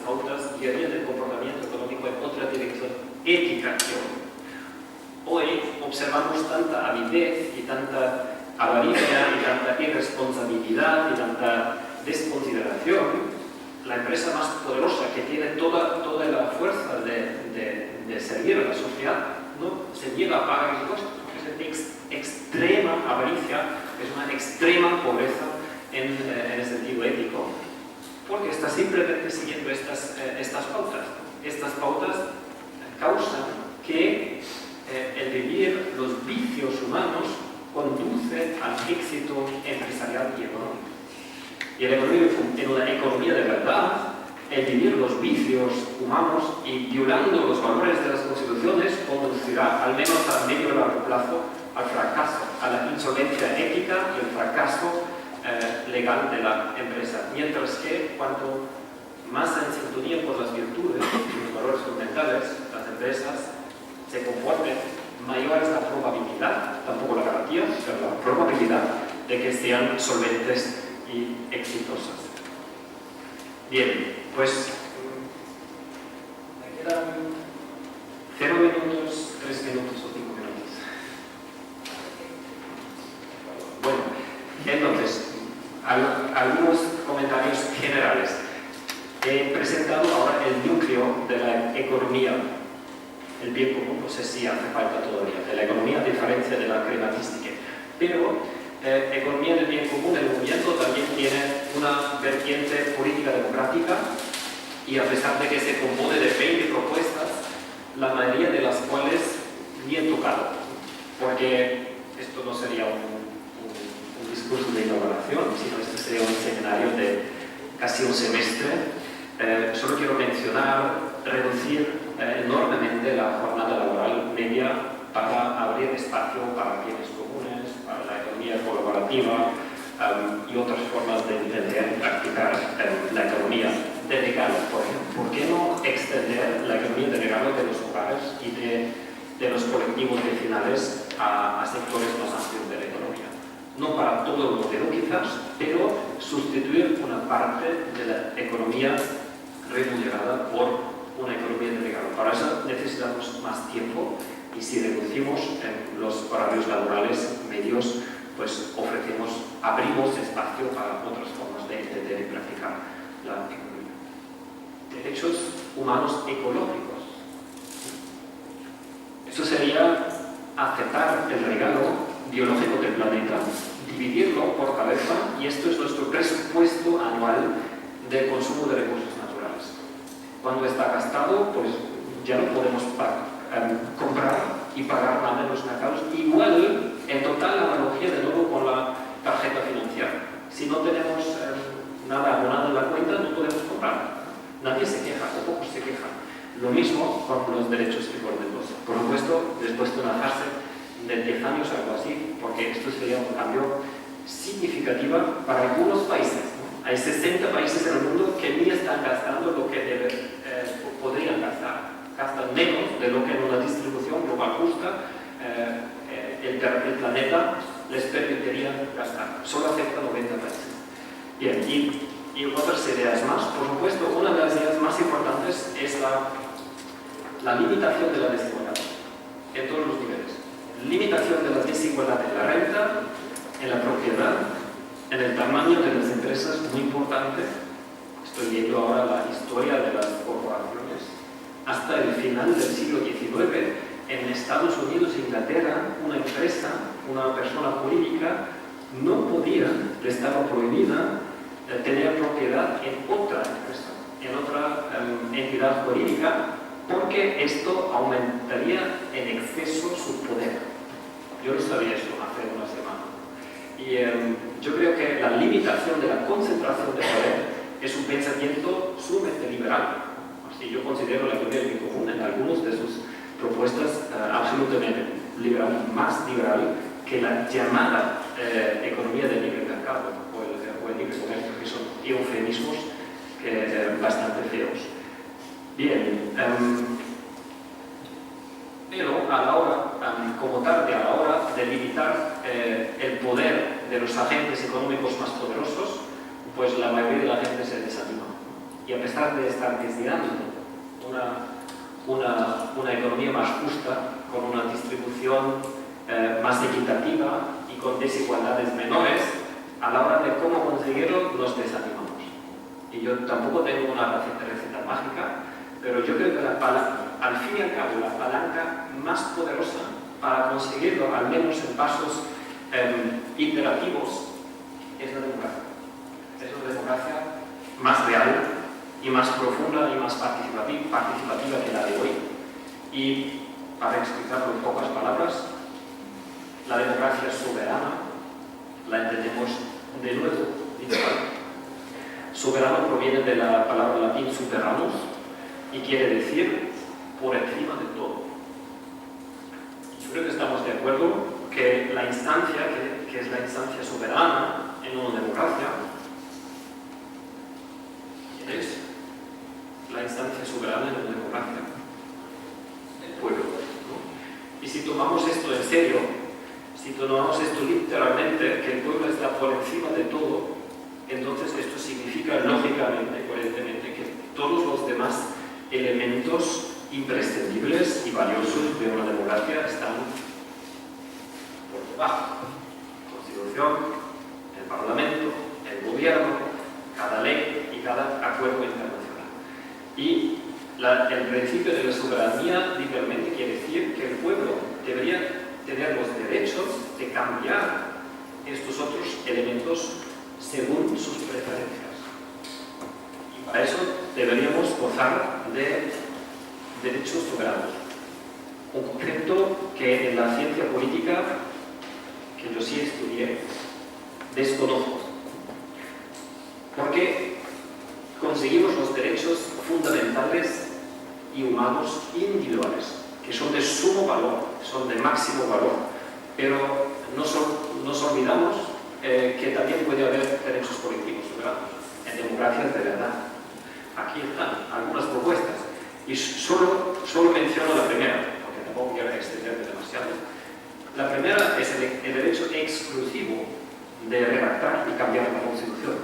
pautas guiarían el comportamiento económico en otra dirección ética que hoy. Hoy observamos tanta avidez y tanta avaricia y tanta irresponsabilidad y tanta desconsideración. La empresa más poderosa, que tiene toda la fuerza de servir a la sociedad, no se niega a pagar impuestos. Es extrema avaricia, es una extrema pobreza en el sentido ético, porque está simplemente siguiendo estas pautas. Estas pautas causan que el vivir los vicios humanos conduce al éxito empresarial y económico. Y en una economía de verdad, el vivir los vicios humanos y violando los valores de las constituciones conducirá, al menos a medio y largo plazo, al fracaso, a la insolvencia ética y el fracaso legal de la empresa. Mientras que cuanto más en sintonía con las virtudes y los valores fundamentales las empresas se comporten, mayor es la probabilidad, tampoco la garantía, pero la probabilidad de que sean solventes y exitosas. Bien, pues me quedan 0 minutos, 3 minutos o 5 minutos. Bueno, entonces, algunos comentarios generales. He presentado ahora el núcleo de la economía, el bien común, no sé si hace falta todavía, de la economía a diferencia de la crematística, pero economía del bien común, el movimiento también tiene una vertiente política democrática, y a pesar de que se compone de 20 propuestas, la mayoría de las cuales ni he tocado, porque esto no sería un discurso de inauguración, sino este sería un seminario de casi un semestre. Solo quiero mencionar reducir enormemente la jornada laboral media para abrir espacio para bienes comunes, para la economía colaborativa, cooperativa y otras formas de entender y practicar la economía de regalo, por ejemplo. ¿Por qué no extender la economía de regalo de los hogares y de los colectivos vecinales a sectores más amplios de la economía? No para todo el modelo quizás, pero sustituir una parte de la economía remunerada por una economía de regalo. Para eso necesitamos más tiempo y si reducimos los horarios laborales medios, pues abrimos espacio para otras formas de entender y practicar la economía. Derechos humanos ecológicos. Eso sería aceptar el regalo biológico del planeta, dividirlo por cabeza, y esto es nuestro presupuesto anual de consumo de recursos naturales. Cuando está gastado, pues ya no podemos comprar y pagar nada en los mercados. Igual, en total analogía de nuevo con la tarjeta financiera. Si no tenemos nada abonado en la cuenta, no podemos comprar. Nadie se queja, o pocos se quejan. Lo mismo con los derechos económicos. Por supuesto, después de una fase de 10 años, algo así, porque esto sería un cambio significativo para algunos países, ¿no? Hay 60 países en el mundo que ni están gastando lo que podrían gastar. Gastan menos de lo que en una distribución global justa el planeta les permitiría gastar. Solo afecta a 90 países. Bien, y otras ideas más. Por supuesto, una de las ideas más importantes es la limitación de la desigualdad en todos los niveles. Limitación de la desigualdad en la renta, en la propiedad, en el tamaño de las empresas, muy importante. Estoy viendo ahora la historia de las corporaciones. Hasta el final del siglo XIX, en Estados Unidos e Inglaterra, una empresa, una persona jurídica, no podía, le estaba prohibida tener propiedad en otra empresa, en otra entidad jurídica, porque esto aumentaría en exceso su poder. Yo no sabía eso hace una semana. Y yo creo que la limitación de la concentración de poder es un pensamiento sumamente liberal. Así yo considero la economía del bien común en algunas de sus propuestas absolutamente liberal, más liberal que la llamada economía del libre mercado o el libre comercio, que son eufemismos bastante feos. Bien, pero a la hora, como tarde, a la hora de limitar el poder de los agentes económicos más poderosos, pues la mayoría de la gente se desanima. Y a pesar de estar deseando una economía más justa, con una distribución más equitativa y con desigualdades menores, a la hora de cómo conseguirlo nos desanimamos. Y yo tampoco tengo una receta mágica, pero yo creo que al fin y al cabo la palanca más poderosa para conseguirlo, al menos en pasos iterativos, es la democracia. Es una democracia más real y más profunda y más participativa que la de hoy. Y para explicarlo en pocas palabras, la democracia soberana la entendemos de nuevo, literal. Soberano proviene de la palabra latín superamus y quiere decir por encima de todo. Yo creo que estamos de acuerdo que la instancia, que es la instancia soberana en una democracia, es la instancia soberana en una democracia, el pueblo, ¿no? Y si tomamos esto en serio, si tomamos esto literalmente, que el pueblo está por encima de todo, entonces esto significa lógicamente, coherentemente, que todos los demás elementos imprescindibles y valiosos de una democracia están por debajo. La Constitución, el Parlamento, el Gobierno, cada ley y cada acuerdo internacional. Y el principio de la soberanía literalmente quiere decir que el pueblo debería tener los derechos de cambiar estos otros elementos según sus preferencias. Y para eso deberíamos gozar de derechos soberanos. Un concepto que en la ciencia política, que yo sí estudié, desconozco. Porque conseguimos los derechos fundamentales y humanos individuales, que son de sumo valor, son de máximo valor, pero nos olvidamos que también puede haber derechos colectivos soberanos en democracias de verdad. Aquí están algunas propuestas y solo menciono la primera, porque tampoco quiero extenderme demasiado. La primera es el derecho exclusivo de redactar y cambiar la Constitución.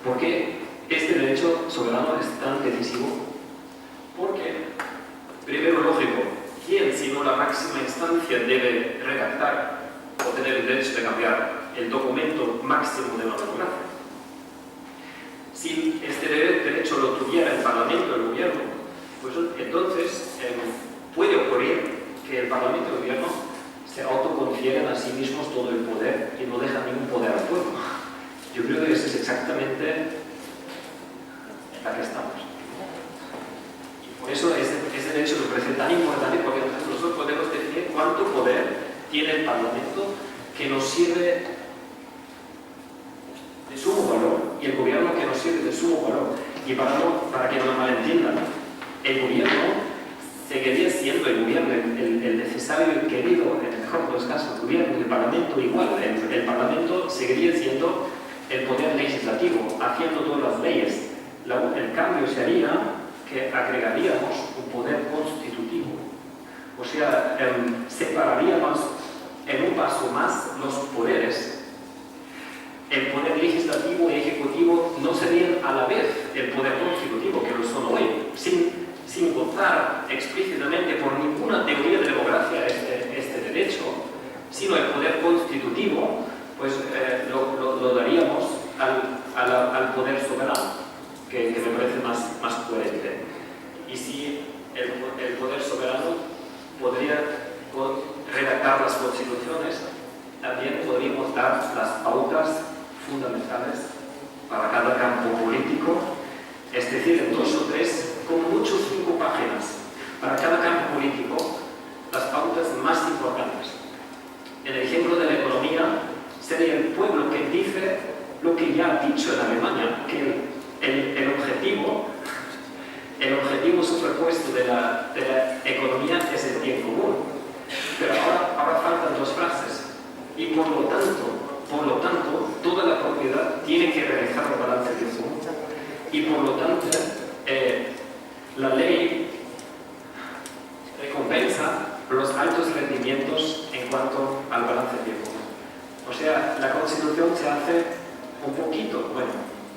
¿Por qué este derecho soberano es tan decisivo? Porque, primero lógico, ¿quién, sino la máxima instancia, debe redactar o tener el derecho de cambiar el documento máximo de la democracia? Si este derecho lo tuviera el Parlamento, el Gobierno, pues entonces puede ocurrir que el Parlamento y el Gobierno se autoconfieren a sí mismos todo el poder y no dejan ningún poder al pueblo. Yo creo que eso es exactamente la que estamos. Y por eso ese derecho me parece tan importante, porque nosotros podemos definir cuánto poder tiene el Parlamento que nos sirve de sumo valor y el Gobierno que nos sirve de sumo valor. Y para que nos malentiendan, el Gobierno seguiría siendo el Gobierno, el necesario y querido, en el mejor de los casos, el Gobierno y el Parlamento igual. El Parlamento seguiría siendo el poder legislativo, haciendo todas las leyes. El cambio sería que agregaríamos un poder constitutivo. O sea, separaríamos en un paso más los poderes. El poder legislativo y ejecutivo no serían a la vez el poder constitutivo, que lo son hoy, sin gozar explícitamente por ninguna teoría de democracia este derecho, sino el poder constitutivo, pues lo daríamos al poder soberano, que me parece más coherente. Y si el poder soberano podría redactar las constituciones, también podríamos dar las pautas fundamentales para cada campo político, es decir, en 2 o 3, con mucho 5 páginas, para cada campo político, las pautas más importantes. En el ejemplo de la economía, sería el pueblo que dice lo que ya ha dicho en Alemania, que el objetivo superpuesto de la economía es el bien común. Pero ahora faltan 2 frases. Y por lo tanto, toda la propiedad tiene que realizar un balance de uso. Y por lo tanto, la ley recompensa los altos rendimientos en cuanto al balance de uso. O sea, la Constitución se hace un poquito,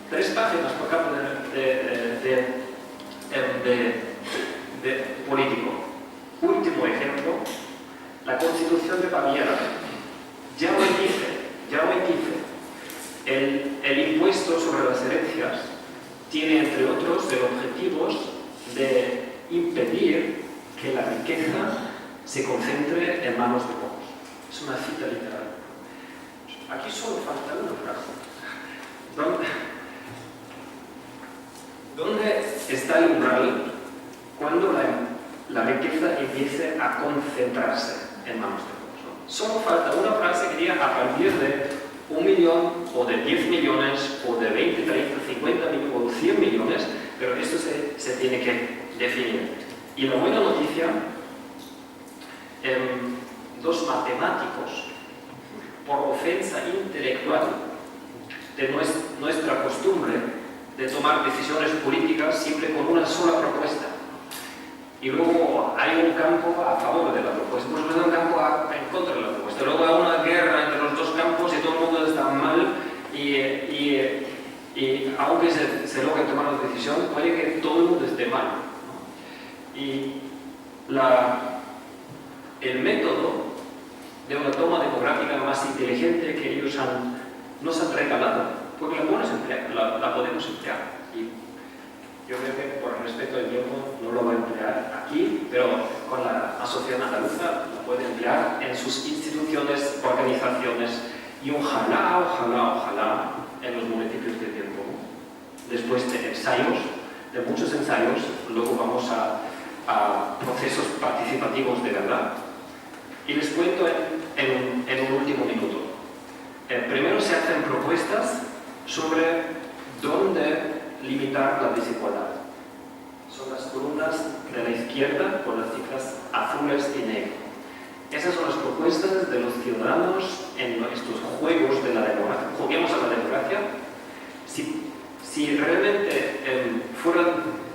3 páginas por campo de político. Último ejemplo, la Constitución de Baviera. Ya hoy dice, el impuesto sobre las herencias tiene, entre otros, el objetivo de impedir que la riqueza se concentre en manos de pocos. Es una cita literal. Aquí solo falta una frase. ¿Dónde está el umbral cuando la riqueza empiece a concentrarse en manos de pocos? Solo falta una frase que diga a partir de 1 millón o de 10 millones o de 20, 30, 50 millones o 100 millones, pero esto se tiene que definir. Y la buena noticia, 2 matemáticos, por ofensa intelectual de nuestra costumbre de tomar decisiones políticas siempre con una sola propuesta. Y luego hay un campo a favor de la propuesta, pues luego hay un campo en contra de la propuesta. Luego hay una guerra entre los 2 campos y todo el mundo está mal y aunque se logre tomar la decisión, puede que todo el mundo esté mal, ¿no? Y el método de una toma democrática más inteligente que ellos nos han regalado, porque la podemos emplear. Yo creo que por respeto al tiempo no lo voy a emplear aquí, pero con la Asociación Andaluza lo puede emplear en sus instituciones, organizaciones y ojalá en los municipios de tiempo. Después de ensayos, de muchos ensayos, luego vamos a procesos participativos de verdad. Y les cuento en un último minuto. Primero se hacen propuestas sobre dónde limitar la desigualdad. Son las columnas de la izquierda con las cifras azules y negras. Esas son las propuestas de los ciudadanos en estos juegos de la democracia. Juguemos a la democracia. Si realmente fueran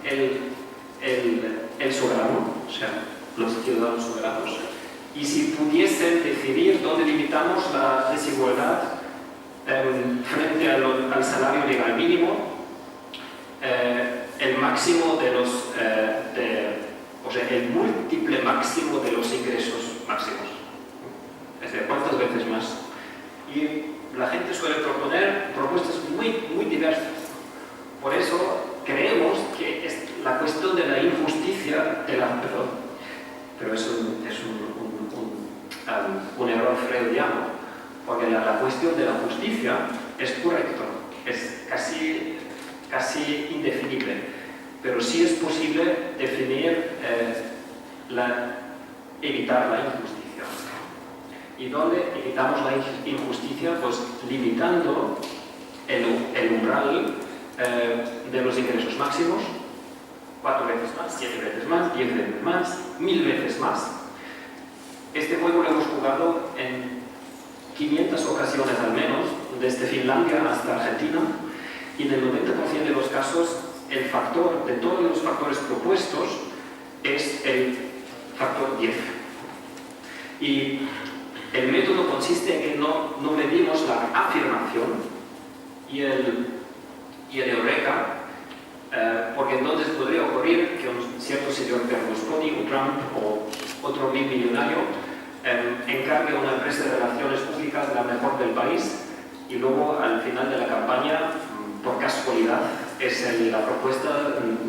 el soberano, o sea, los ciudadanos soberanos, y si pudiesen decidir dónde limitamos la desigualdad frente al salario legal mínimo, el máximo de los, o sea, el múltiple máximo de los ingresos máximos. Es decir, ¿cuántas veces más? Y la gente suele proponer propuestas muy diversas. Por eso creemos que es la cuestión de la injusticia, pero es un error freudiano, porque la cuestión de la justicia es correcto, es casi indefinible, pero sí es posible definir, evitar la injusticia. ¿Y dónde evitamos la injusticia? Pues limitando el umbral de los ingresos máximos, 4 veces más, 7 veces más, 10 veces más, 1000 veces más. Este juego lo hemos jugado en 500 ocasiones al menos, desde Finlandia hasta Argentina, y en el 90% de los casos el factor de todos los factores propuestos es el factor 10. Y el método consiste en que no medimos la afirmación y el eureka, porque entonces podría ocurrir que un cierto señor Berlusconi, un Trump o otro millonario encargue a una empresa de relaciones públicas la mejor del país y luego al final de la campaña, por casualidad, es la propuesta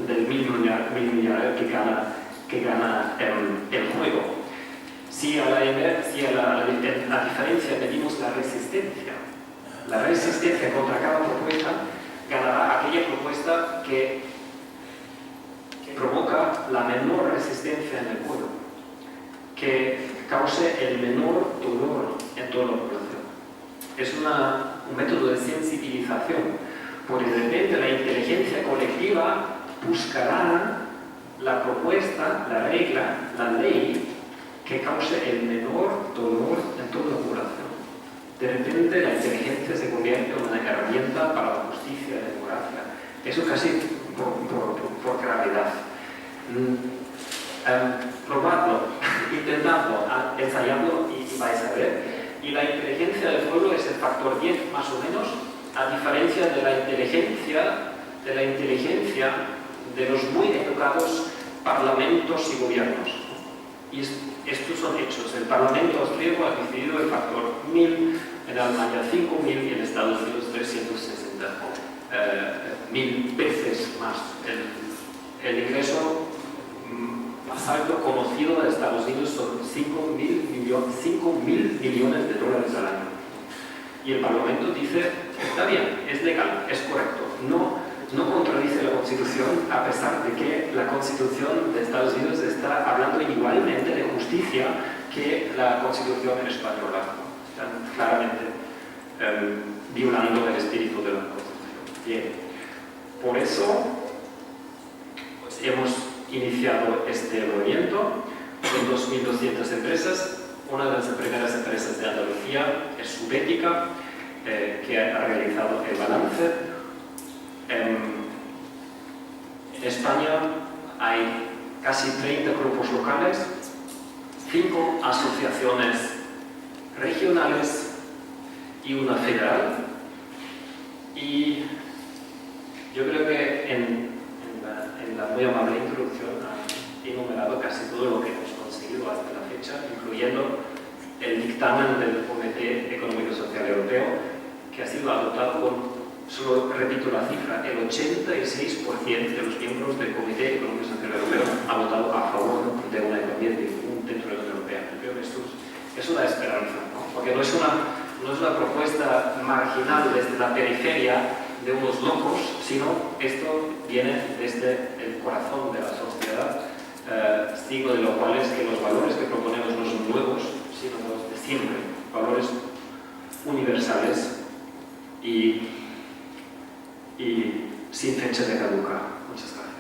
del millonario que gana el juego. Si a la diferencia medimos la resistencia contra cada propuesta, ganará aquella propuesta que provoca la menor resistencia en el pueblo, que cause el menor dolor en toda la población. Es un método de sensibilización, porque de repente la inteligencia colectiva buscará la propuesta, la regla, la ley que cause el menor dolor en toda la población. De repente la inteligencia se convierte en una herramienta para la justicia y la democracia. Eso casi por gravedad. Probadlo, intentadlo, ensayadlo y vais a ver. Y la inteligencia del pueblo es el factor 10 más o menos, a diferencia de la inteligencia de los muy educados parlamentos y gobiernos. Y estos son hechos. El Parlamento austríaco ha decidido el factor 1000, en Alemania 5000 y en Estados Unidos 360.000 veces más. El ingreso más alto conocido de Estados Unidos son 5.000 millones de dólares al año. Y el Parlamento dice, está bien, es legal, es correcto, no contradice la Constitución, a pesar de que la Constitución de Estados Unidos está hablando igualmente de justicia que la Constitución española. Están claramente violando el espíritu de la Constitución. Bien, por eso pues, hemos iniciado este movimiento con 2.200 empresas. Una de las primeras empresas de Andalucía es Subética, que ha realizado el balance. En España hay casi 30 grupos locales, 5 asociaciones regionales y una federal. Y yo creo que en la muy amable introducción he enumerado casi todo lo que hemos conseguido hasta la fecha, incluyendo el dictamen del Comité Económico y Social Europeo, que ha sido adoptado con, solo repito la cifra, el 86% de los miembros del Comité Económico y Social Europeo ha votado a favor de una economía dentro de la Unión Europea. Yo creo que eso da esperanza, ¿no? Porque no es una propuesta marginal desde la periferia de unos locos, sino esto viene desde el corazón de la sociedad, signo de lo cual es que los valores que proponemos no son nuevos, sino los de siempre, valores universales y sin fecha de caducar. Muchas gracias.